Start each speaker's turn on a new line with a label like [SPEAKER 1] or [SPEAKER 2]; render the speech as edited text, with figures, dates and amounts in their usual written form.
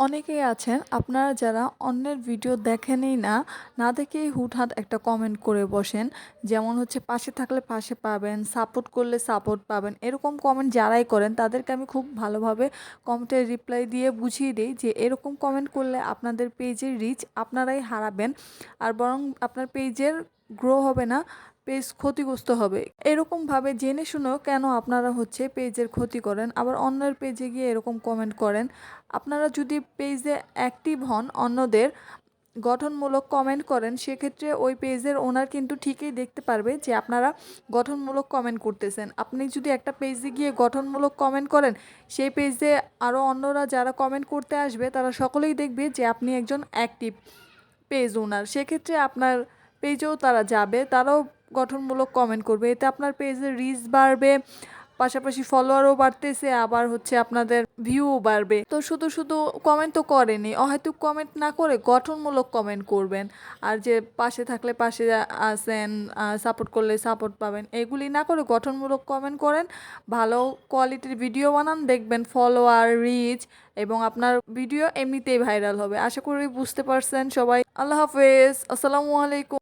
[SPEAKER 1] অনেকেই আছেন আপনারা যারা অন্যের ভিডিও দেখেনই না, না দেখেই হুটহাট একটা কমেন্ট করে বসেন। যেমন হচ্ছে পাশে থাকলে পাশে পাবেন, সাপোর্ট করলে সাপোর্ট পাবেন। এরকম কমেন্ট যারাই করেন তাদেরকে আমি খুব ভালোভাবে কমেন্টের রিপ্লাই দিয়ে বুঝিয়ে দিই যে এরকম কমেন্ট করলে আপনাদের পেজের রিচ আপনারাই হারাবেন, আর বরং আপনার পেজের গ্রো হবে না, পেজ ক্ষতিগ্রস্ত হবে। এরকমভাবে জেনে শুনেও কেন আপনারা হচ্ছে পেজের ক্ষতি করেন, আবার অন্যের পেজে গিয়ে এরকম কমেন্ট করেন। আপনারা যদি পেজে অ্যাক্টিভ হন, অন্যদের গঠনমূলক কমেন্ট করেন, সেক্ষেত্রে ওই পেজের ওনার কিন্তু ঠিকই দেখতে পারবে যে আপনারা গঠনমূলক কমেন্ট করতেছেন। আপনি যদি একটা পেজে গিয়ে গঠনমূলক কমেন্ট করেন, সেই পেজে আরও অন্যরা যারা কমেন্ট করতে আসবে তারা সকলেই দেখবে যে আপনি একজন অ্যাক্টিভ পেজ ওনার। সেক্ষেত্রে আপনার পেজেও তারা যাবে, তারাও গঠনমূলক কমেন্ট করবে, এতে আপনার পেজের রিচ বাড়বে, পাশাপাশি ফলোয়ারও বাড়তেছে, আবার হচ্ছে আপনাদের ভিউও বাড়বে। তো শুধু শুধু কমেন্ট তো করেনি, অহেতুক কমেন্ট না করে গঠনমূলক কমেন্ট করবেন। আর যে পাশে থাকলে পাশে আসেন, সাপোর্ট করলে সাপোর্ট পাবেন, এগুলি না করে গঠনমূলক কমেন্ট করেন, ভালো কোয়ালিটির ভিডিও বানান, দেখবেন ফলোয়ার, রিচ এবং আপনার ভিডিও এমনিতেই ভাইরাল হবে। আশা করি বুঝতে পারছেন সবাই। আল্লাহ হাফেজ, আসসালামু আলাইকুম।